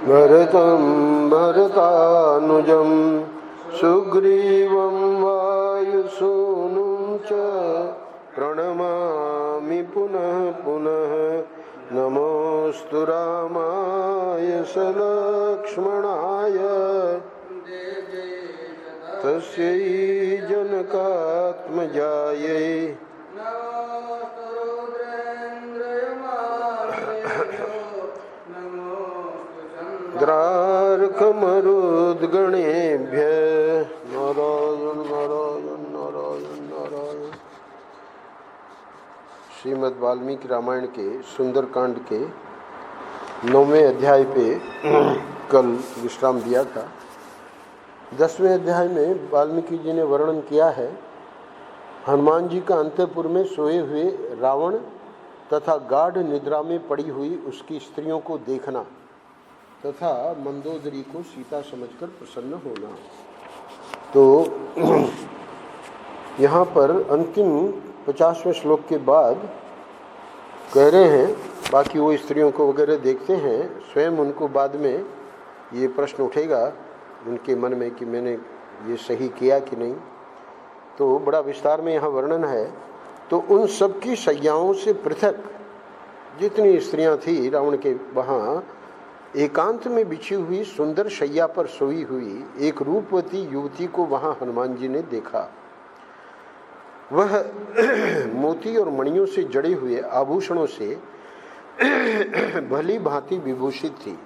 भरतं भरतानुजं सुग्रीवं वायुसूनुं च प्रणमामि पुनः पुनः। नमोऽस्तु रामाय सलक्ष्मणाय तस्यै जनकात्मजायै द्रार्कमरुद्गणेभ्यः नारायण नारायण नारायण नारायण। श्रीमद् वाल्मीकि रामायण के सुंदरकांड के 9वें अध्याय पे कल विश्राम दिया था। 10वें अध्याय में वाल्मीकि जी ने वर्णन किया है हनुमान जी का अंतःपुर में सोए हुए रावण तथा गाढ़ निद्रा में पड़ी हुई उसकी स्त्रियों को देखना तथा मंदोदरी को सीता समझकर प्रसन्न होना। तो यहाँ पर अंतिम 50वें श्लोक के बाद कह रहे हैं, बाकी वो स्त्रियों को वगैरह देखते हैं, स्वयं उनको बाद में ये प्रश्न उठेगा उनके मन में कि मैंने ये सही किया कि नहीं। तो बड़ा विस्तार में यहाँ वर्णन है। तो उन सब की शैयाओं से पृथक जितनी स्त्रियां थी रावण के वहाँ एकांत में बिछी हुई सुंदर शैया पर सोई हुई एक रूपवती युवती को वहां हनुमान जी ने देखा। वह मोती और मणियों से जड़े हुए आभूषणों से भली भांति विभूषित थी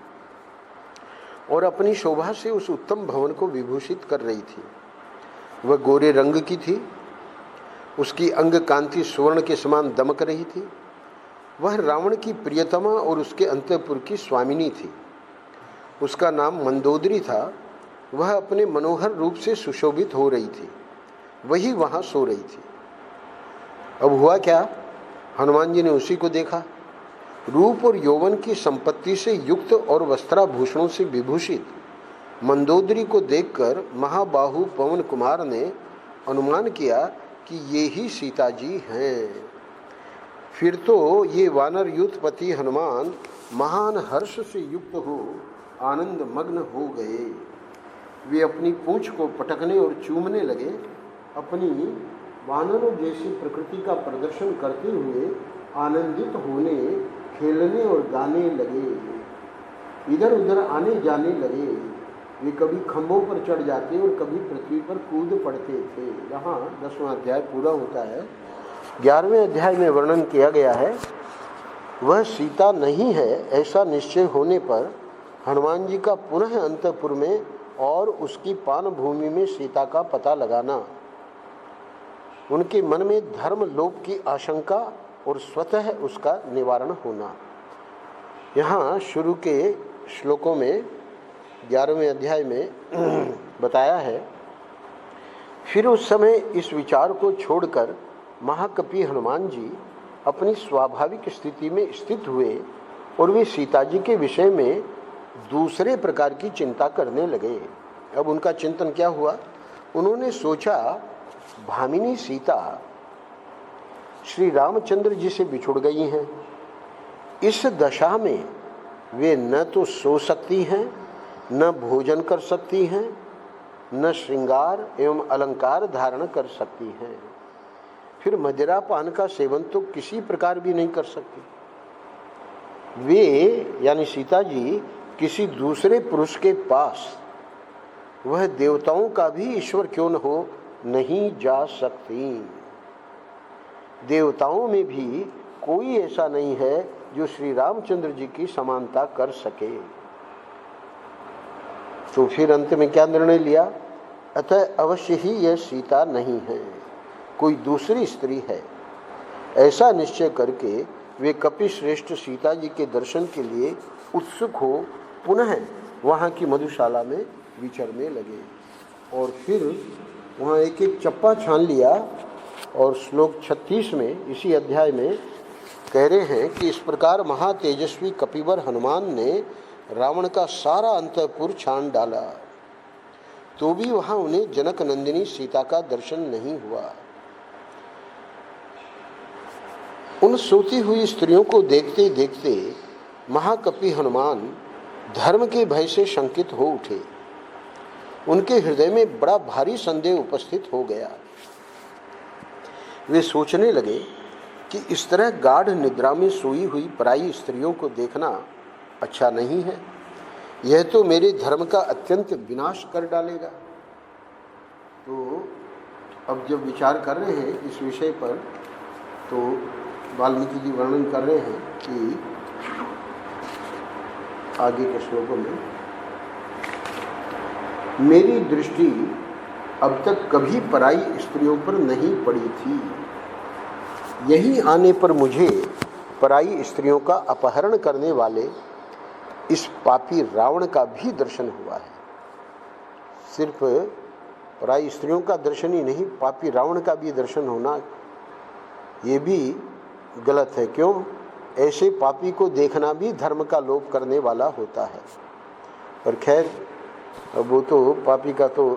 और अपनी शोभा से उस उत्तम भवन को विभूषित कर रही थी। वह गोरे रंग की थी, उसकी अंग कांति सुवर्ण के समान दमक रही थी। वह रावण की प्रियतमा और उसके अंतःपुर की स्वामिनी थी। उसका नाम मंदोदरी था। वह अपने मनोहर रूप से सुशोभित हो रही थी। वही वहां सो रही थी। अब हुआ क्या, हनुमान जी ने उसी को देखा। रूप और यौवन की संपत्ति से युक्त और वस्त्राभूषणों से विभूषित मंदोदरी को देखकर महाबाहु पवन कुमार ने अनुमान किया कि ये ही सीता जी हैं। फिर तो ये वानर युद्धपति हनुमान महान हर्ष से युक्त हो आनंद मग्न हो गए। वे अपनी पूंछ को पटकने और चूमने लगे। अपनी वानरों जैसी प्रकृति का प्रदर्शन करते हुए आनंदित होने, खेलने और गाने लगे। इधर उधर आने जाने लगे। वे कभी खंभों पर चढ़ जाते और कभी पृथ्वी पर कूद पड़ते थे। यहाँ 10वां अध्याय पूरा होता है। 11वें अध्याय में वर्णन किया गया है वह सीता नहीं है ऐसा निश्चय होने पर हनुमान जी का पुनः अंतःपुर में और उसकी पान भूमि में सीता का पता लगाना, उनके मन में धर्म लोप की आशंका और स्वतः उसका निवारण होना। यहाँ शुरू के श्लोकों में 11वें अध्याय में बताया है। फिर उस समय इस विचार को छोड़कर महाकपि हनुमान जी अपनी स्वाभाविक स्थिति में स्थित हुए और वे सीता जी के विषय में दूसरे प्रकार की चिंता करने लगे। अब उनका चिंतन क्या हुआ, उन्होंने सोचा भामिनी सीता श्री रामचंद्र जी से बिछुड़ गई हैं। इस दशा में वे न तो सो सकती हैं, न भोजन कर सकती हैं, न श्रृंगार एवं अलंकार धारण कर सकती हैं। फिर मदिरा पान का सेवन तो किसी प्रकार भी नहीं कर सकती। वे यानी सीता जी किसी दूसरे पुरुष के पास, वह देवताओं का भी ईश्वर क्यों न हो, नहीं जा सकती। देवताओं में भी कोई ऐसा नहीं है जो श्री रामचंद्र जी की समानता कर सके। तो फिर अंत में क्या निर्णय लिया, अतः अवश्य ही यह सीता नहीं है, कोई दूसरी स्त्री है। ऐसा निश्चय करके वे कपि श्रेष्ठ सीता जी के दर्शन के लिए उत्सुक हो पुनः वहाँ की मधुशाला में विचरने लगे। और फिर वहाँ एक एक चप्पा छान लिया और श्लोक 36 में इसी अध्याय में कह रहे हैं कि इस प्रकार महातेजस्वी कपिवर हनुमान ने रावण का सारा अंतःपुर छान डाला, तो भी वहाँ उन्हें जनक नंदिनी सीता का दर्शन नहीं हुआ। उन सोती हुई स्त्रियों को देखते देखते महाकपि हनुमान धर्म के भय से शंकित हो उठे। उनके हृदय में बड़ा भारी संदेह उपस्थित हो गया। वे सोचने लगे कि इस तरह गाढ़ निद्रा में सोई हुई पराई स्त्रियों को देखना अच्छा नहीं है, यह तो मेरे धर्म का अत्यंत विनाश कर डालेगा। तो अब जब विचार कर रहे हैं इस विषय पर, तो वाल्मीकि जी वर्णन कर रहे हैं कि आगे के श्लोकों में, मेरी दृष्टि अब तक कभी पराई स्त्रियों पर नहीं पड़ी थी। यहीं आने पर मुझे पराई स्त्रियों का अपहरण करने वाले इस पापी रावण का भी दर्शन हुआ है। सिर्फ पराई स्त्रियों का दर्शन ही नहीं, पापी रावण का भी दर्शन होना ये भी गलत है। क्यों? ऐसे पापी को देखना भी धर्म का लोप करने वाला होता है। पर खैर, अब वो तो पापी का तो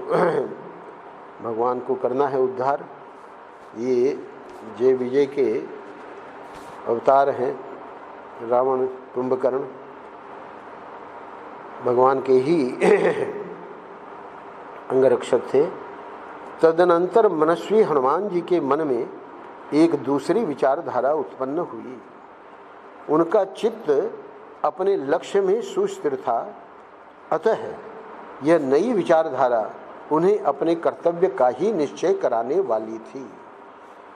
भगवान को करना है उद्धार। ये जय विजय के अवतार हैं, रावण कुंभकर्ण भगवान के ही अंगरक्षक थे। तदनंतर मनस्वी हनुमान जी के मन में एक दूसरी विचारधारा उत्पन्न हुई। उनका चित्त अपने लक्ष्य में सुस्थिर था, अतः यह नई विचारधारा उन्हें अपने कर्तव्य का ही निश्चय कराने वाली थी।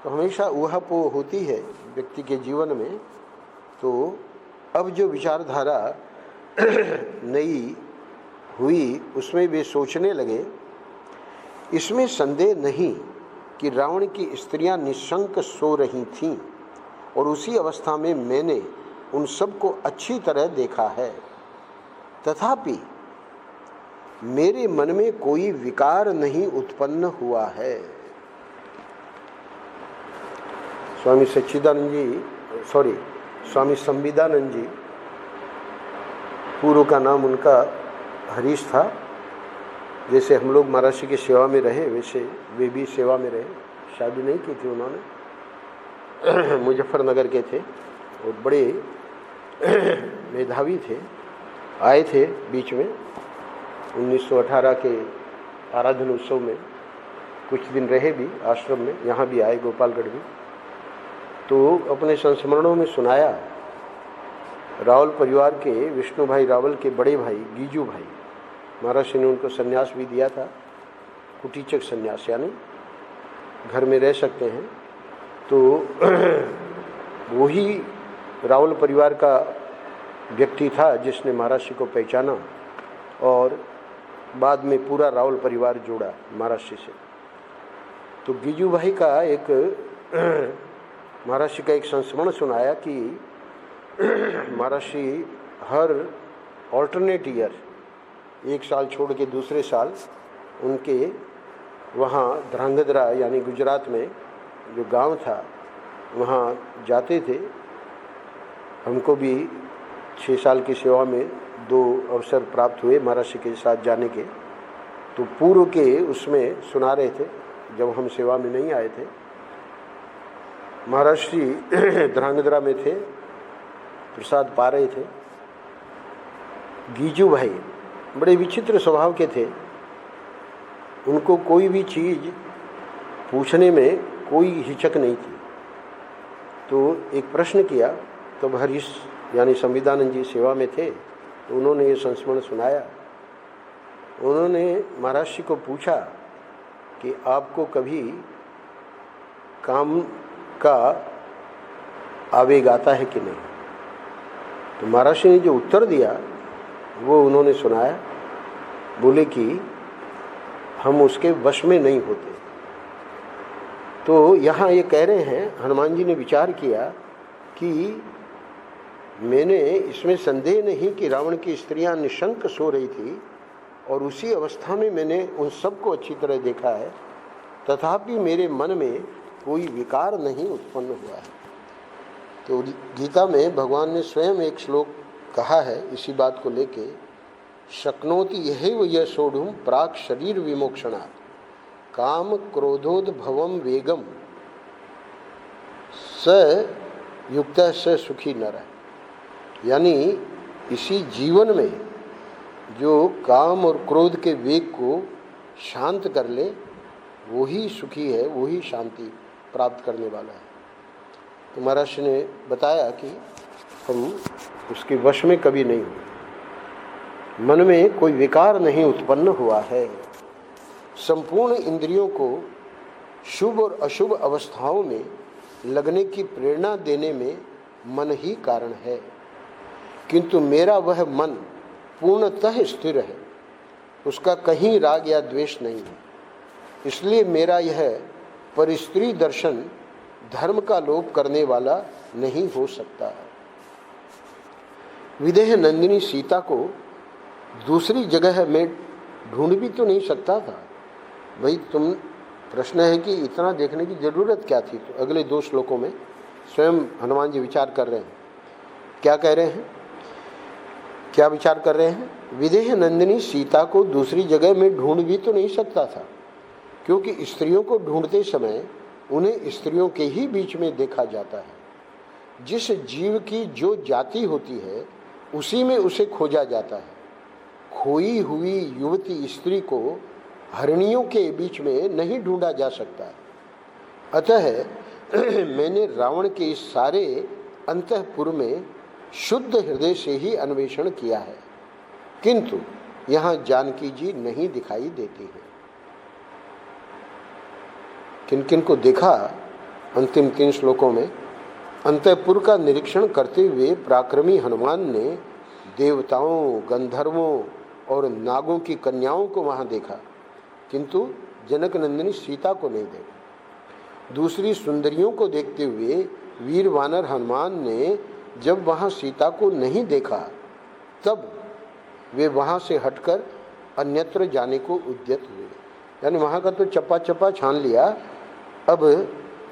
तो हमेशा ऊहापोह होती है व्यक्ति के जीवन में। तो अब जो विचारधारा नई हुई उसमें वे सोचने लगे, इसमें संदेह नहीं कि रावण की स्त्रियां निशंक सो रही थीं और उसी अवस्था में मैंने उन सबको अच्छी तरह देखा है। तथापि मेरे मन में कोई विकार नहीं उत्पन्न हुआ है। स्वामी सच्चिदानंद जी, स्वामी संविदानंद जी, पूर्व का नाम उनका हरीश था। जैसे हम लोग महाराष्ट्र की सेवा में रहे वैसे वे भी सेवा में रहे। शादी नहीं की थी उन्होंने, मुजफ्फरनगर के थे और बड़े मेधावी थे। आए थे बीच में 1918 के आराधन उत्सव में, कुछ दिन रहे भी आश्रम में, यहाँ भी आए, गोपालगढ़ भी। तो अपने संस्मरणों में सुनाया, रावल परिवार के विष्णु भाई रावल के बड़े भाई गीजू भाई, महाराज ने उनको संन्यास भी दिया था, कुटीचक संन्यास, यानी घर में रह सकते हैं। तो वही रावल परिवार का व्यक्ति था जिसने महाराज को पहचाना और बाद में पूरा रावल परिवार जोड़ा महाराज से। तो गीजू भाई का एक महाराज का एक संस्मरण सुनाया कि महाराज हर ऑल्टरनेट ईयर, एक साल छोड़ के दूसरे साल, उनके वहाँ ध्रांगध्रा यानी गुजरात में जो गांव था वहाँ जाते थे। हमको भी 6 साल की सेवा में 2 अवसर प्राप्त हुए महाराज के साथ जाने के। तो पूर्व के उसमें सुना रहे थे जब हम सेवा में नहीं आए थे। महाराज श्री ध्रांगध्रा में थे, प्रसाद पा रहे थे। गीजू भाई बड़े विचित्र स्वभाव के थे, उनको कोई भी चीज़ पूछने में कोई हिचक नहीं थी। तो एक प्रश्न किया, तब हरीश यानी संविदानंद जी सेवा में थे, तो उन्होंने ये संस्मरण सुनाया। उन्होंने महाराज जी को पूछा कि आपको कभी काम का आवेग आता है कि नहीं। तो महाराज ने जो उत्तर दिया वो उन्होंने सुनाया। बोले कि हम उसके वश में नहीं होते। तो यहाँ ये कह रहे हैं, हनुमान जी ने विचार किया कि मैंने इसमें संदेह नहीं कि रावण की स्त्रियां निशंक सो रही थी और उसी अवस्था में मैंने उन सबको अच्छी तरह देखा है, तथापि मेरे मन में कोई विकार नहीं उत्पन्न हुआ है। तो गीता में भगवान ने स्वयं एक श्लोक कहा है इसी बात को लेके, शक्नोति यहैव यशोढुम प्राक शरीर विमोक्षणात् काम क्रोधोद्भवम वेगम स युक्त स सुखी नर। यानी इसी जीवन में जो काम और क्रोध के वेग को शांत कर ले वो ही सुखी है, वो ही शांति प्राप्त करने वाला है। तो महर्षि ने बताया कि हम उसके वश में कभी नहीं हुए, मन में कोई विकार नहीं उत्पन्न हुआ है। संपूर्ण इंद्रियों को शुभ और अशुभ अवस्थाओं में लगने की प्रेरणा देने में मन ही कारण है, किंतु मेरा वह मन पूर्णतः स्थिर है, उसका कहीं राग या द्वेष नहीं है। इसलिए मेरा यह परिस्त्री दर्शन धर्म का लोप करने वाला नहीं हो सकता। विदेह नंदिनी सीता को दूसरी जगह में ढूंढ भी तो नहीं सकता था। भाई तुम, प्रश्न है कि इतना देखने की जरूरत क्या थी। तो अगले 2 श्लोकों में स्वयं हनुमान जी विचार कर रहे हैं। क्या कह रहे हैं, क्या विचार कर रहे हैं? विदेह नंदिनी सीता को दूसरी जगह में ढूंढ भी तो नहीं सकता था, क्योंकि स्त्रियों को ढूंढते समय उन्हें स्त्रियों के ही बीच में देखा जाता है। जिस जीव की जो जाति होती है उसी में उसे खोजा जाता है। खोई हुई युवती स्त्री को हरणियों के बीच में नहीं ढूंढा जा सकता। अतः मैंने रावण के इस सारे अंतःपुर में शुद्ध हृदय से ही अन्वेषण किया है, किंतु यहाँ जानकी जी नहीं दिखाई देती है। किन किन को देखा? अंतिम 3 श्लोकों में अंतःपुर का निरीक्षण करते हुए पराक्रमी हनुमान ने देवताओं, गंधर्वों और नागों की कन्याओं को वहां देखा, किंतु जनक नंदिनी सीता को नहीं देखा। दूसरी सुंदरियों को देखते हुए वीर वानर हनुमान ने जब वहां सीता को नहीं देखा, तब वे वहां से हटकर अन्यत्र जाने को उद्यत हुए। यानी वहां का तो चप्पा चप्पा छान लिया, अब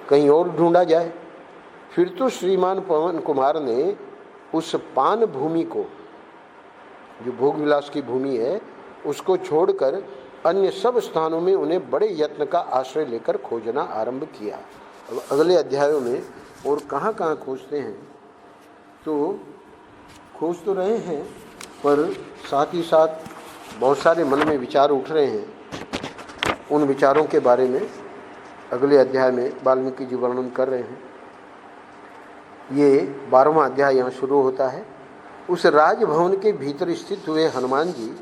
कहीं और ढूंढा जाए। फिर तो श्रीमान पवन कुमार ने उस पान भूमि को, जो भोग विलास की भूमि है, उसको छोड़कर अन्य सब स्थानों में उन्हें बड़े यत्न का आश्रय लेकर खोजना आरंभ किया। अब अगले अध्यायों में और कहाँ कहाँ खोजते हैं, तो खोज तो रहे हैं, पर साथ ही साथ बहुत सारे मन में विचार उठ रहे हैं। उन विचारों के बारे में अगले अध्याय में वाल्मीकि जी वर्णन कर रहे हैं। ये 12वां अध्याय यहाँ शुरू होता है। उस राजभवन के भीतर स्थित हुए हनुमान जी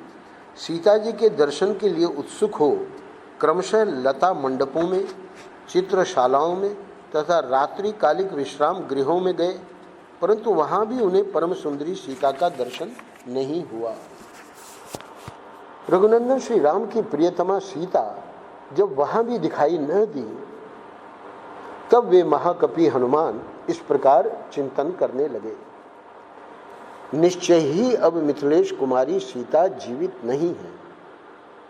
सीता जी के दर्शन के लिए उत्सुक हो क्रमशः लता मंडपों में, चित्रशालाओं में तथा रात्रिकालिक विश्राम गृहों में गए, परंतु वहाँ भी उन्हें परम सुंदरी सीता का दर्शन नहीं हुआ। रघुनंदन श्री राम की प्रियतमा सीता जब वहाँ भी दिखाई न दी, तब वे महाकपि हनुमान इस प्रकार चिंतन करने लगे, निश्चय ही अब मिथिलेश कुमारी सीता जीवित नहीं है।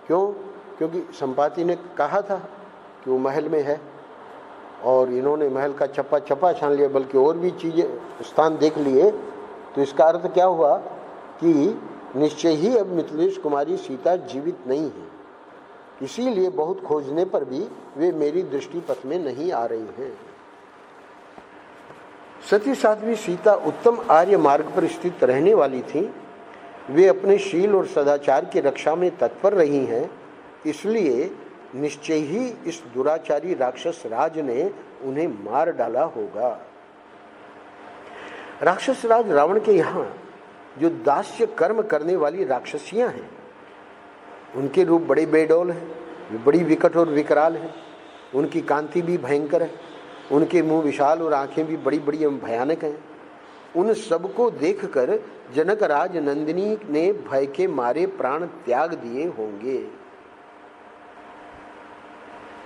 क्यों? क्योंकि संपाति ने कहा था कि वो महल में है, और इन्होंने महल का चप्पा चप्पा छान लिया, बल्कि और भी चीज़ें स्थान देख लिए। तो इसका अर्थ क्या हुआ कि निश्चय ही अब मिथिलेश कुमारी सीता जीवित नहीं है, इसीलिए बहुत खोजने पर भी वे मेरी दृष्टि पथ में नहीं आ रही हैं। सती साध्वी सीता उत्तम आर्य मार्ग पर स्थित रहने वाली थी। वे अपने शील और सदाचार की रक्षा में तत्पर रही हैं, इसलिए निश्चय ही इस दुराचारी राक्षस राज ने उन्हें मार डाला होगा। राक्षस राज रावण के यहाँ जो दास्य कर्म करने वाली राक्षसियां हैं, उनके रूप बड़े बेडौल हैं, वे बड़ी विकट और विकराल हैं। उनकी कांति भी भयंकर है, उनके मुंह विशाल और आंखें भी बड़ी बड़ी एवं भयानक हैं। उन सबको देखकर जनक राज नंदिनी ने भय के मारे प्राण त्याग दिए होंगे।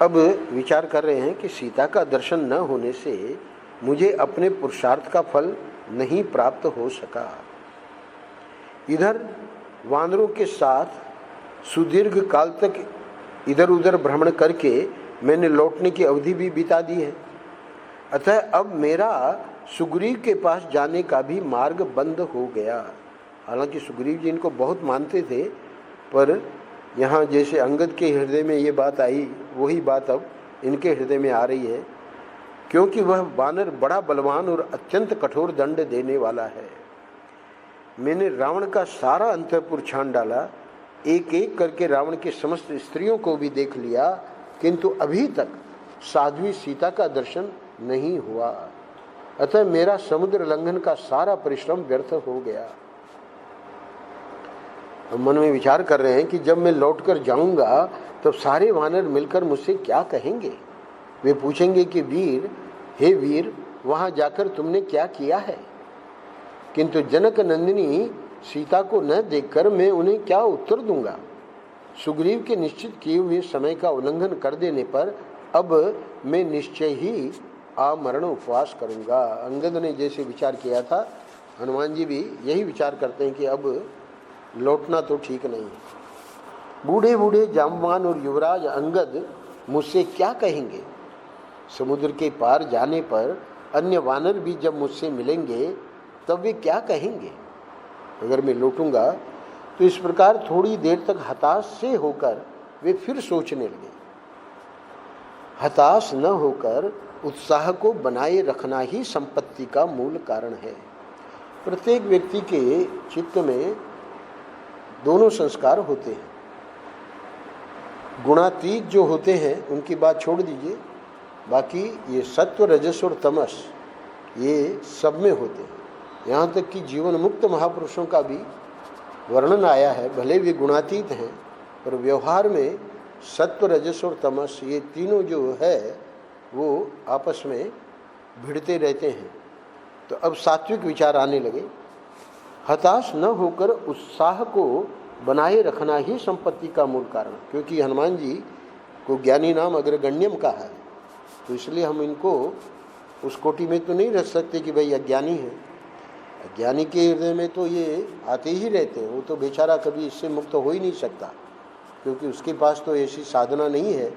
अब विचार कर रहे हैं कि सीता का दर्शन न होने से मुझे अपने पुरुषार्थ का फल नहीं प्राप्त हो सका। इधर वानरों के साथ सुदीर्घ काल तक इधर उधर भ्रमण करके मैंने लौटने की अवधि भी बिता दी है। अतः अब मेरा सुग्रीव के पास जाने का भी मार्ग बंद हो गया। हालांकि सुग्रीव जी इनको बहुत मानते थे, पर यहाँ जैसे अंगद के हृदय में ये बात आई, वही बात अब इनके हृदय में आ रही है, क्योंकि वह वानर बड़ा बलवान और अत्यंत कठोर दंड देने वाला है। मैंने रावण का सारा अंतःपुर छान डाला, एक एक करके रावण के समस्त स्त्रियों को भी देख लिया, किंतु अभी तक साध्वी सीता का दर्शन नहीं हुआ। अतः मेरा समुद्र लंघन का सारा परिश्रम व्यर्थ हो गया। मन में विचार कर रहे हैं कि जब मैं लौटकर जाऊंगा तब सारे वानर मिलकर मुझसे क्या कहेंगे। वे पूछेंगे कि वीर, हे वीर, वहां जाकर तुमने क्या किया है। किंतु जनक नंदिनी सीता को न देखकर मैं उन्हें क्या उत्तर दूंगा। सुग्रीव के निश्चित किए हुए समय का उल्लंघन कर देने पर अब मैं निश्चय ही आमरण उपवास करूंगा। अंगद ने जैसे विचार किया था, हनुमान जी भी यही विचार करते हैं कि अब लौटना तो ठीक नहीं है। बूढ़े बूढ़े जाम्बवान और युवराज अंगद मुझसे क्या कहेंगे। समुद्र के पार जाने पर अन्य वानर भी जब मुझसे मिलेंगे तब वे क्या कहेंगे। अगर मैं लौटूंगा तो इस प्रकार थोड़ी देर तक हताश से होकर वे फिर सोचने लगे। हताश न होकर उत्साह को बनाए रखना ही संपत्ति का मूल कारण है। प्रत्येक व्यक्ति के चित्त में दोनों संस्कार होते हैं। गुणातीत जो होते हैं उनकी बात छोड़ दीजिए, बाकी ये सत्व, रजस और तमस ये सब में होते हैं। यहाँ तक कि जीवन मुक्त महापुरुषों का भी वर्णन आया है, भले वे गुणातीत हैं पर व्यवहार में सत्व, रजस और तमस ये तीनों जो है वो आपस में भिड़ते रहते हैं। तो अब सात्विक विचार आने लगे। हताश न होकर उत्साह को बनाए रखना ही संपत्ति का मूल कारण, क्योंकि हनुमान जी को ज्ञानी नाम अग्रगण्यम कहा है, तो इसलिए हम इनको उस कोटि में तो नहीं रख सकते कि भाई अज्ञानी है। अज्ञानी के हृदय में तो ये आते ही रहते हैं, वो तो बेचारा कभी इससे मुक्त हो ही नहीं सकता, क्योंकि उसके पास तो ऐसी साधना नहीं है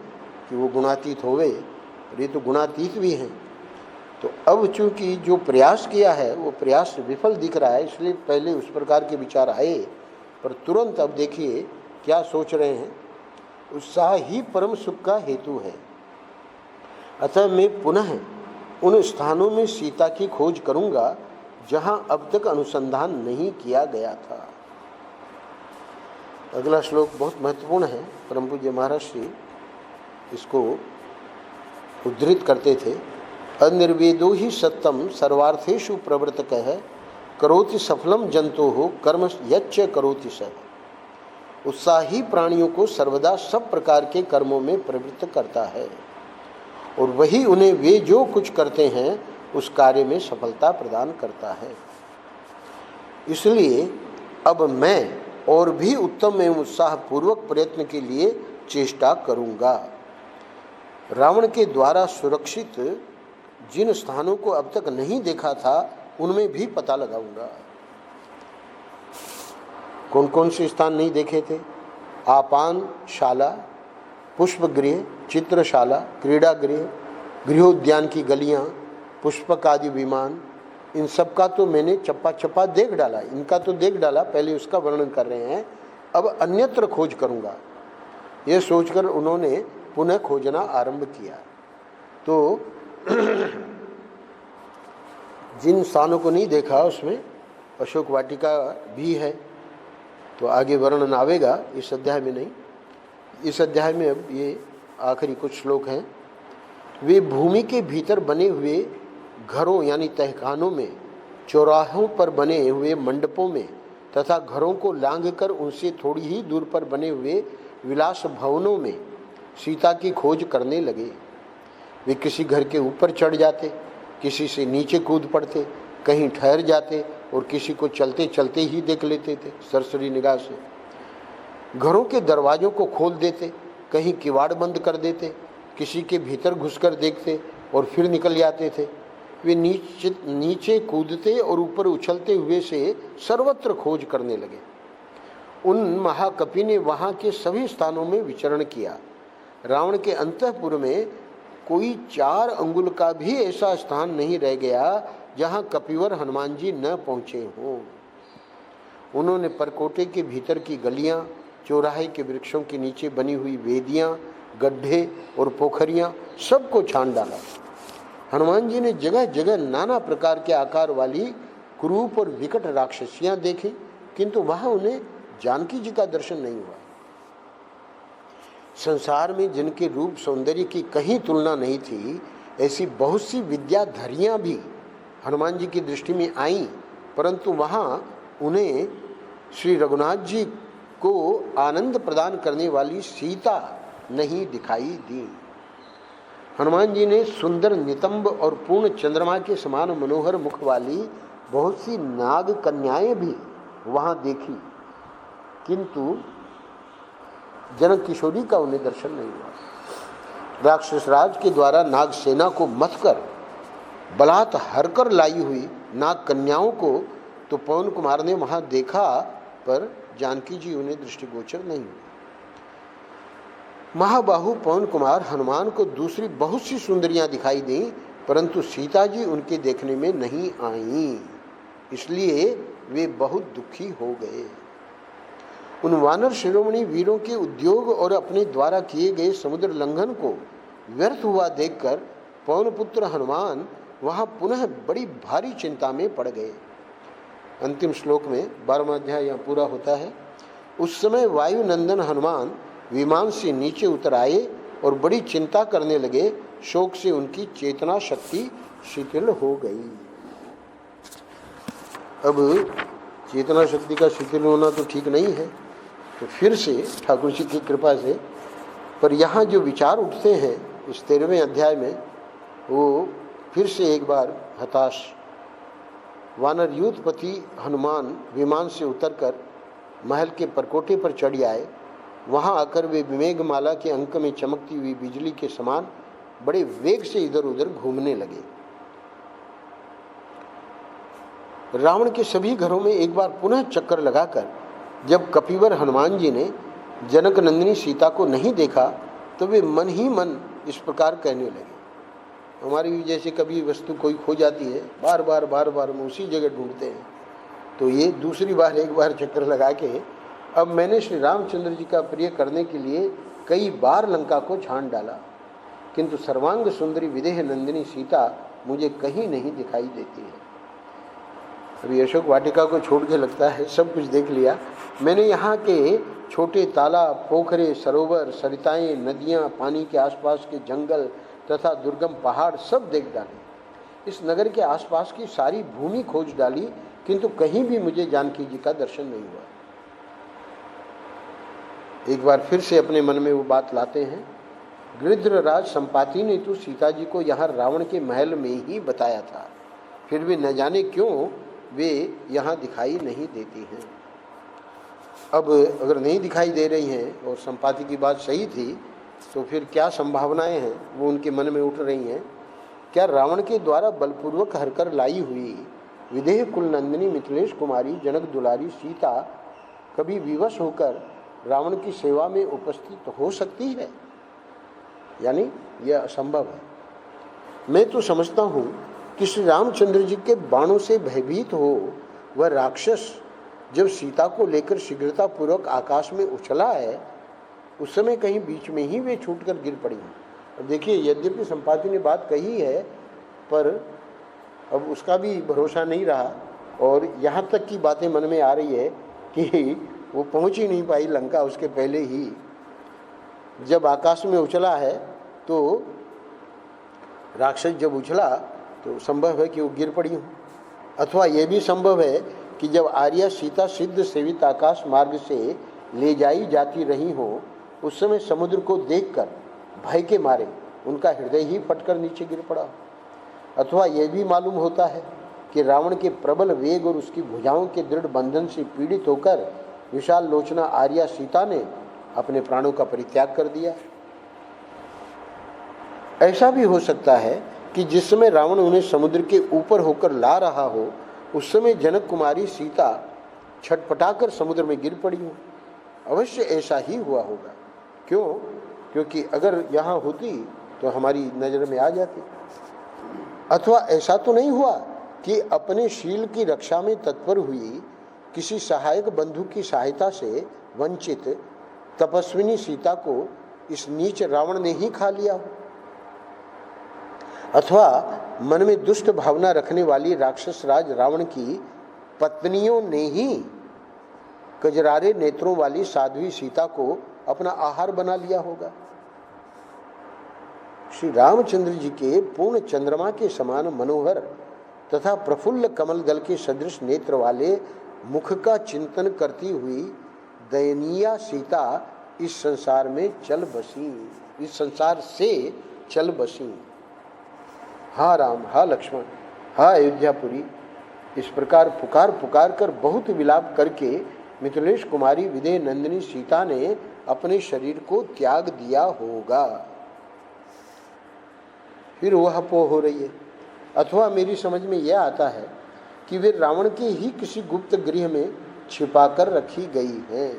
कि वो गुणातीत होवे, और ये तो गुणातीत भी हैं। तो अब चूंकि जो प्रयास किया है वो प्रयास विफल दिख रहा है, इसलिए पहले उस प्रकार के विचार आए, पर तुरंत अब देखिए क्या सोच रहे हैं। उत्साह ही परम सुख का हेतु है, अतः मैं पुनः उन स्थानों में सीता की खोज करूंगा जहां अब तक अनुसंधान नहीं किया गया था। अगला श्लोक बहुत महत्वपूर्ण है। परम पूज्य महाराज श्री इसको उद्धृत करते थे। अनिर्वेदो ही सत्यम सर्वार्थेषु प्रवर्तकः करोति सफलम जंतोः कर्म यच्च करोति सः। उत्साही प्राणियों को सर्वदा सब प्रकार के कर्मों में प्रवृत्त करता है और वही उन्हें वे जो कुछ करते हैं उस कार्य में सफलता प्रदान करता है। इसलिए अब मैं और भी उत्तम एवं उत्साहपूर्वक प्रयत्न के लिए चेष्टा करूंगा। रावण के द्वारा सुरक्षित जिन स्थानों को अब तक नहीं देखा था उनमें भी पता लगाऊंगा। कौन कौन से स्थान नहीं देखे थे? आपान शाला, पुष्पगृह, चित्रशाला, क्रीड़ा गृह, गृहोद्यान की गलियां, पुष्पक आदि विमान, इन सब का तो मैंने चप्पा चप्पा देख डाला, इनका तो देख डाला, पहले उसका वर्णन कर रहे हैं। अब अन्यत्र खोज करूंगा, यह सोचकर उन्होंने पुनः खोजना आरंभ किया। तो जिन स्थानों को नहीं देखा उसमें अशोक वाटिका भी है, तो आगे वर्णन आवेगा, इस अध्याय में नहीं। इस अध्याय में अब ये आखिरी कुछ श्लोक हैं। वे भूमि के भीतर बने हुए घरों यानी तहखानों में, चौराहों पर बने हुए मंडपों में तथा घरों को लांघकर उनसे थोड़ी ही दूर पर बने हुए विलास भवनों में सीता की खोज करने लगे। वे किसी घर के ऊपर चढ़ जाते, किसी से नीचे कूद पड़ते, कहीं ठहर जाते और किसी को चलते चलते ही देख लेते थे सरसरी निगाह से। घरों के दरवाजों को खोल देते, कहीं किवाड़ बंद कर देते, किसी के भीतर घुसकर देखते और फिर निकल जाते थे। वे नीचे कूदते और ऊपर उछलते हुए से सर्वत्र खोज करने लगे। उन महाकपि ने वहाँ के सभी स्थानों में विचरण किया। रावण के अंतःपुर में कोई 4 अंगुल का भी ऐसा स्थान नहीं रह गया जहाँ कपिवर हनुमान जी न पहुँचे हों। उन्होंने परकोटे के भीतर की गलियाँ, चौराहे के वृक्षों के नीचे बनी हुई वेदियाँ, गड्ढे और पोखरियाँ सबको छान डाला। हनुमान जी ने जगह जगह नाना प्रकार के आकार वाली क्रूप और विकट राक्षसियां देखी, किंतु वहां उन्हें जानकी जी का दर्शन नहीं हुआ। संसार में जिनके रूप सौंदर्य की कहीं तुलना नहीं थी, ऐसी बहुत सी विद्याधरियां भी हनुमान जी की दृष्टि में आईं, परंतु वहां उन्हें श्री रघुनाथ जी को आनंद प्रदान करने वाली सीता नहीं दिखाई दी। हनुमान जी ने सुंदर नितंब और पूर्ण चंद्रमा के समान मनोहर मुख वाली बहुत सी नाग कन्याएं भी वहां देखी, किंतु जनक किशोरी का उन्हें दर्शन नहीं हुआ। राक्षस राज के द्वारा नाग सेना को मथ कर बलात् हर कर लाई हुई नाग कन्याओं को तो पवन कुमार ने वहां देखा, पर जानकी जी उन्हें दृष्टिगोचर नहीं हुई। महाबाहु पवन कुमार हनुमान को दूसरी बहुत सी सुंदरियां दिखाई दी, परंतु सीता जी उनके देखने में नहीं आईं, इसलिए वे बहुत दुखी हो गए। उन वानर शिरोमणि वीरों के उद्योग और अपने द्वारा किए गए समुद्र लंघन को व्यर्थ हुआ देखकर पवन पुत्र हनुमान वहां पुनः बड़ी भारी चिंता में पड़ गए। अंतिम श्लोक में 12वां अध्याय यहाँ पूरा होता है। उस समय वायु नंदन हनुमान विमान से नीचे उतर आए और बड़ी चिंता करने लगे। शोक से उनकी चेतना शक्ति शिथिल हो गई। अब चेतना शक्ति का शिथिल होना तो ठीक नहीं है, तो फिर से ठाकुर जी की कृपा से, पर यहाँ जो विचार उठते हैं इस 13वें अध्याय में, वो फिर से एक बार हताश। वानर यूथपति हनुमान विमान से उतरकर महल के परकोटे पर चढ़ आए। वहां आकर वे मेघमाला के अंक में चमकती हुई बिजली के समान बड़े वेग से इधर उधर घूमने लगे। रावण के सभी घरों में एक बार पुनः चक्कर लगाकर जब कपिवर हनुमान जी ने जनक नंदिनी सीता को नहीं देखा, तो वे मन ही मन इस प्रकार कहने लगे। हमारी जैसे कभी वस्तु कोई खो जाती है, बार बार हम उसी जगह ढूंढते हैं, तो ये दूसरी बार एक बार चक्कर लगा के अब मैंने श्री रामचंद्र जी का प्रिय करने के लिए कई बार लंका को छान डाला, किंतु सर्वांग सुंदरी विदेह नंदिनी सीता मुझे कहीं नहीं दिखाई देती है। अभी अशोक वाटिका को छोड़ के लगता है सब कुछ देख लिया मैंने। यहाँ के छोटे तालाब, पोखरे, सरोवर, सरिताएं, नदियाँ, पानी के आसपास के जंगल तथा दुर्गम पहाड़ सब देख डाले। इस नगर के आसपास की सारी भूमि खोज डाली, किंतु कहीं भी मुझे जानकी जी का दर्शन नहीं हुआ। एक बार फिर से अपने मन में वो बात लाते हैं। गृध्रराज संपाति ने तो सीता जी को यहाँ रावण के महल में ही बताया था, फिर भी न जाने क्यों वे यहाँ दिखाई नहीं देती हैं। अब अगर नहीं दिखाई दे रही हैं और संपाति की बात सही थी, तो फिर क्या संभावनाएं हैं वो उनके मन में उठ रही हैं। क्या रावण के द्वारा बलपूर्वक हरकर लाई हुई विदेह कुल नंदिनी मिथिलेश कुमारी जनक दुलारी सीता कभी विवश होकर रावण की सेवा में उपस्थित हो सकती है? यानी यह असंभव है। मैं तो समझता हूँ कि श्री रामचंद्र जी के बाणों से भयभीत हो वह राक्षस जब सीता को लेकर शीघ्रता पूर्वक आकाश में उछला है, उस समय कहीं बीच में ही वे छूटकर गिर पड़ी हैं। अब देखिए, यद्यपि संपाति ने बात कही है, पर अब उसका भी भरोसा नहीं रहा और यहाँ तक की बातें मन में आ रही है कि वो पहुँच ही नहीं पाई लंका उसके पहले ही। जब आकाश में उछला है तो राक्षस जब उछला तो संभव है कि वो गिर पड़ी हो, अथवा ये भी संभव है कि जब आर्या सीता सिद्ध सेवित आकाश मार्ग से ले जाई जाती रही हो, उस समय समुद्र को देखकर भय के मारे उनका हृदय ही फटकर नीचे गिर पड़ा। अथवा यह भी मालूम होता है कि रावण के प्रबल वेग और उसकी भुजाओं के दृढ़ बंधन से पीड़ित होकर विशाल लोचना आर्या सीता ने अपने प्राणों का परित्याग कर दिया। ऐसा भी हो सकता है कि जिस समय रावण उन्हें समुद्र के ऊपर होकर ला रहा हो, उस समय जनक कुमारी सीता छटपटाकर समुद्र में गिर पड़ी हो। अवश्य ऐसा ही हुआ होगा। क्यों? क्योंकि अगर यहाँ होती तो हमारी नज़र में आ जाती। अथवा ऐसा तो नहीं हुआ कि अपने शील की रक्षा में तत्पर हुई किसी सहायक बंधु की सहायता से वंचित तपस्विनी सीता को इस नीच रावण ने ही खा लिया हो। अथवा मन में दुष्ट भावना रखने वाली राक्षस राज रावण की पत्नियों ने ही कजरारे नेत्रों वाली साध्वी सीता को अपना आहार बना लिया होगा। श्री रामचंद्र जी के पूर्ण चंद्रमा के समान मनोहर तथा प्रफुल्ल कमल दल के सदृश नेत्र वाले मुख का चिंतन करती हुई दयनीय सीता इस संसार में चल बसी, इस संसार से चल बसी। हा राम, हा लक्ष्मण, हा अयोध्यापुरी, इस प्रकार पुकार पुकार कर बहुत विलाप करके मिथिलेश कुमारी विदेह नंदिनी सीता ने अपने शरीर को त्याग दिया होगा। फिर वह पो हो रही है। अथवा मेरी समझ में यह आता है कि वे रावण के ही किसी गुप्त गृह में छिपाकर रखी गई है।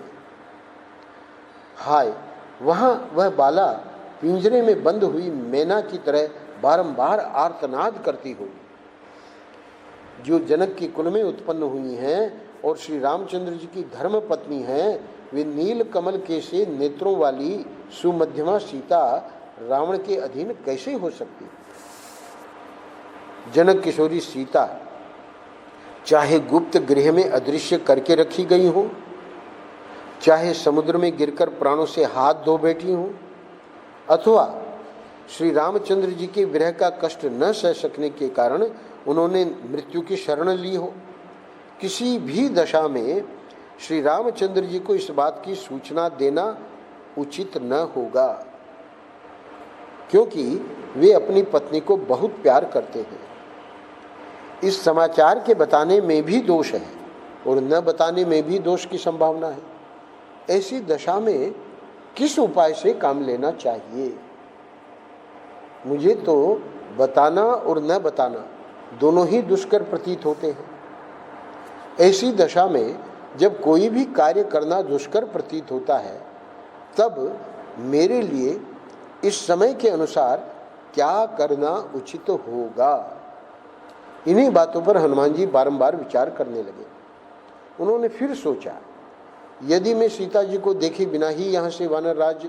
हाय, वहां वह बाला पिंजरे में बंद हुई मैना की तरह बारंबार आर्तनाद करती हो, जो जनक की कुल में उत्पन्न हुई हैं और श्री रामचंद्र जी की धर्म पत्नी हैं, वे नील कमल के से नेत्रों वाली सुमध्यमा सीता रावण के अधीन कैसे हो सकती। जनक किशोरी सीता चाहे गुप्त गृह में अदृश्य करके रखी गई हो, चाहे समुद्र में गिरकर प्राणों से हाथ धो बैठी हो, अथवा श्री रामचंद्र जी के विरह का कष्ट न सह सकने के कारण उन्होंने मृत्यु की शरण ली हो, किसी भी दशा में श्री रामचंद्र जी को इस बात की सूचना देना उचित न होगा, क्योंकि वे अपनी पत्नी को बहुत प्यार करते हैं। इस समाचार के बताने में भी दोष है और न बताने में भी दोष की संभावना है। ऐसी दशा में किस उपाय से काम लेना चाहिए। मुझे तो बताना और न बताना दोनों ही दुष्कर प्रतीत होते हैं। ऐसी दशा में जब कोई भी कार्य करना दुष्कर प्रतीत होता है, तब मेरे लिए इस समय के अनुसार क्या करना उचित होगा। इन्हीं बातों पर हनुमान जी बारंबार विचार करने लगे। उन्होंने फिर सोचा, यदि मैं सीता जी को देखे बिना ही यहाँ से वानर राज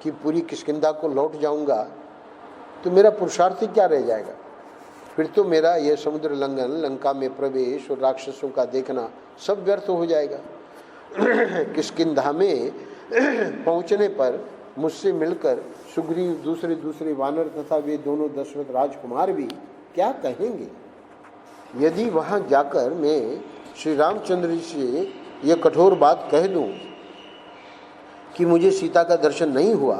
की पूरी किष्किंधा को लौट जाऊंगा तो मेरा पुरुषार्थ क्या रह जाएगा। फिर तो मेरा यह समुद्र लंघन, लंका में प्रवेश और राक्षसों का देखना सब व्यर्थ हो जाएगा। किष्किंधा में पहुंचने पर मुझसे मिलकर सुग्रीव, दूसरे वानर तथा वे दोनों दशरथ राजकुमार भी क्या कहेंगे। यदि वहां जाकर मैं श्री रामचंद्र जी से यह कठोर बात कह दूं कि मुझे सीता का दर्शन नहीं हुआ,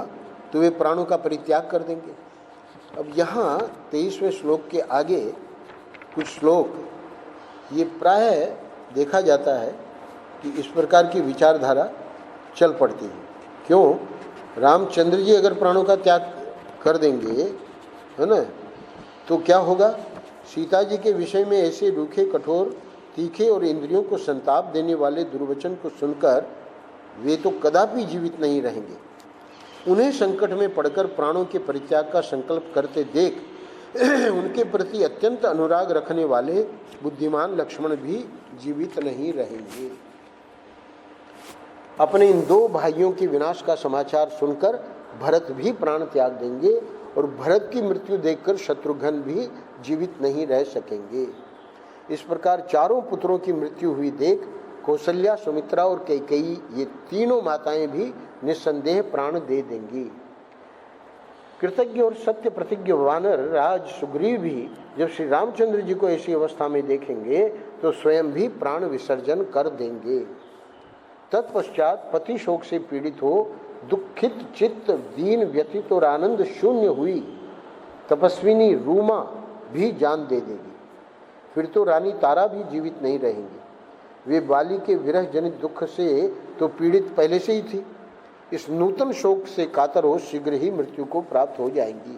तो वे प्राणों का परित्याग कर देंगे। अब यहाँ 23वें श्लोक के आगे कुछ श्लोक ये प्राय देखा जाता है कि इस प्रकार की विचारधारा चल पड़ती है। क्यों? रामचंद्र जी अगर प्राणों का त्याग कर देंगे, है ना, तो क्या होगा। सीता जी के विषय में ऐसे रूखे, कठोर, तीखे और इंद्रियों को संताप देने वाले दुर्वचन को सुनकर वे तो कदापि जीवित नहीं रहेंगे। उन्हें संकट में पड़कर प्राणों के परित्याग का संकल्प करते देख उनके प्रति अत्यंत अनुराग रखने वाले बुद्धिमान लक्ष्मण भी जीवित नहीं रहेंगे। अपने इन दो भाइयों के विनाश का समाचार सुनकर भरत भी प्राण त्याग देंगे और भरत की मृत्यु देखकर शत्रुघ्न भी जीवित नहीं रह सकेंगे। इस प्रकार चारों पुत्रों की मृत्यु हुई देख कौशल्या, सुमित्रा और कैकेयी, ये तीनों माताएं भी निस्संदेह प्राण दे देंगी। कृतज्ञ और सत्य प्रतिज्ञ वानर राज सुग्रीव भी जब श्री रामचंद्र जी को ऐसी अवस्था में देखेंगे तो स्वयं भी प्राण विसर्जन कर देंगे। तत्पश्चात पति शोक से पीड़ित हो दुखित चित्त, दीन व्यथित और आनंद शून्य हुई तपस्विनी रूमा भी जान दे देगी। फिर तो रानी तारा भी जीवित नहीं रहेंगी। वे बाली के विरह जनित दुख से तो पीड़ित पहले से ही थी, इस नूतन शोक से कातर हो शीघ्र ही मृत्यु को प्राप्त हो जाएंगी।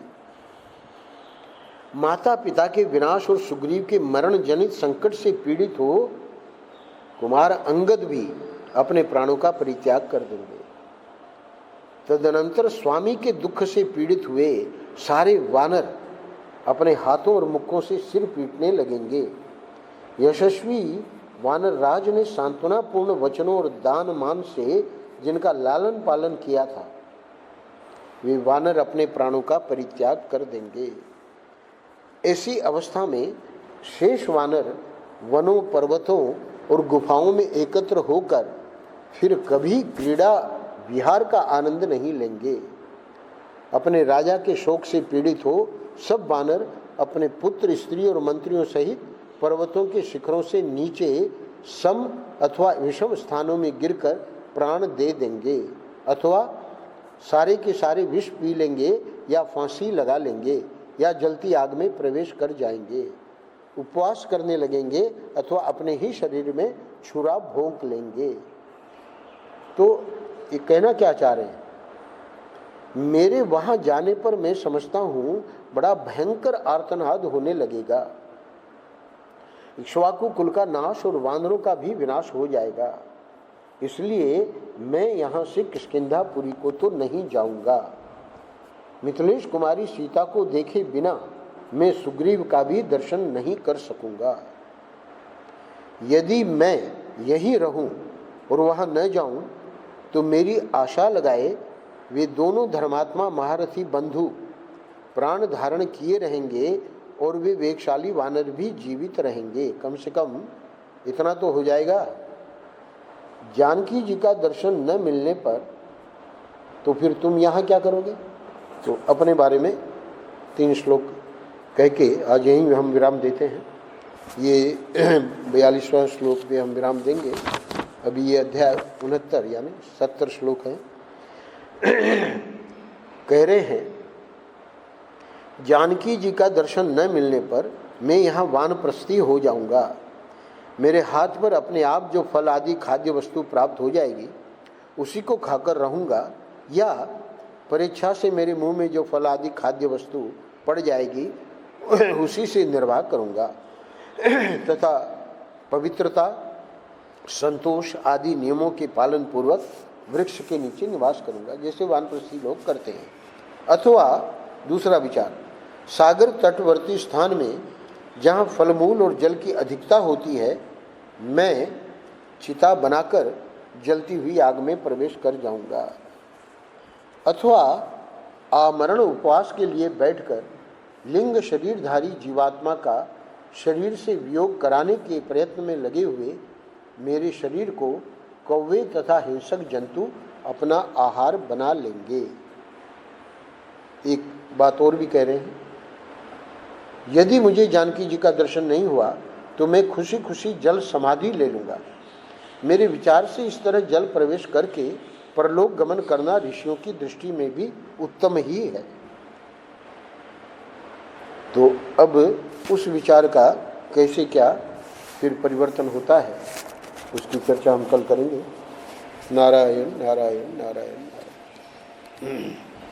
माता पिता के विनाश और सुग्रीव के मरण जनित संकट से पीड़ित हो कुमार अंगद भी अपने प्राणों का परित्याग कर देंगे। तदनंतर स्वामी के दुख से पीड़ित हुए सारे वानर अपने हाथों और मुखों से सिर पीटने लगेंगे। यशस्वी वानर राज ने सांत्वनापूर्ण वचनों और दान मान से जिनका लालन पालन किया था, वे वानर अपने प्राणों का परित्याग कर देंगे। ऐसी अवस्था में शेष वानर वनों, पर्वतों और गुफाओं में एकत्र होकर फिर कभी क्रीड़ा विहार का आनंद नहीं लेंगे। अपने राजा के शोक से पीड़ित हो सब वानर अपने पुत्र, स्त्री और मंत्रियों सहित पर्वतों के शिखरों से नीचे सम अथवा विषम स्थानों में गिरकर प्राण दे देंगे, अथवा सारे के सारे विष पी लेंगे या फांसी लगा लेंगे या जलती आग में प्रवेश कर जाएंगे, उपवास करने लगेंगे अथवा अपने ही शरीर में छुरा भोंक लेंगे। तो ये कहना क्या चाह रहे हैं? मेरे वहां जाने पर मैं समझता हूं बड़ा भयंकर आर्तनाद होने लगेगा, इक्ष्वाकु कुल का नाश और वानरों का भी विनाश हो जाएगा। इसलिए मैं यहां से किष्किंधापुरी को तो नहीं जाऊंगा। मिथिलेश कुमारी सीता को देखे बिना मैं सुग्रीव का भी दर्शन नहीं कर सकूंगा। यदि मैं यहीं रहूं और वहां न जाऊं तो मेरी आशा लगाए वे दोनों धर्मात्मा महारथी बंधु प्राण धारण किए रहेंगे और वे वेगशाली वानर भी जीवित रहेंगे। कम से कम इतना तो हो जाएगा, जानकी जी का दर्शन न मिलने पर तो फिर तुम यहाँ क्या करोगे? तो अपने बारे में 3 श्लोक कह के आज यहीं हम विराम देते हैं। ये 42वां श्लोक पे हम विराम देंगे। अभी ये अध्याय 69 यानी 70 श्लोक हैं। कह रहे हैं, जानकी जी का दर्शन न मिलने पर मैं यहाँ वानप्रस्थी हो जाऊंगा। मेरे हाथ पर अपने आप जो फल आदि खाद्य वस्तु प्राप्त हो जाएगी उसी को खाकर रहूंगा, या परीक्षा से मेरे मुंह में जो फल आदि खाद्य वस्तु पड़ जाएगी उसी से निर्वाह करूंगा, तथा पवित्रता, संतोष आदि नियमों के पालन पूर्वक वृक्ष के नीचे निवास करूंगा, जैसे वानप्रस्थी लोग करते हैं। अथवा दूसरा विचार, सागर तटवर्ती स्थान में जहाँ फलमूल और जल की अधिकता होती है, मैं चिता बनाकर जलती हुई आग में प्रवेश कर जाऊंगा। अथवा आमरण उपवास के लिए बैठकर लिंग शरीरधारी जीवात्मा का शरीर से वियोग कराने के प्रयत्न में लगे हुए मेरे शरीर को कौवे तथा हिंसक जंतु अपना आहार बना लेंगे। एक बात और भी कह रहे हैं, यदि मुझे जानकी जी का दर्शन नहीं हुआ तो मैं खुशी खुशी जल समाधि ले लूँगा। मेरे विचार से इस तरह जल प्रवेश करके परलोक गमन करना ऋषियों की दृष्टि में भी उत्तम ही है। तो अब उस विचार का कैसे क्या फिर परिवर्तन होता है उसकी चर्चा हम कल करेंगे। नारायण नारायण नारायण नारायण।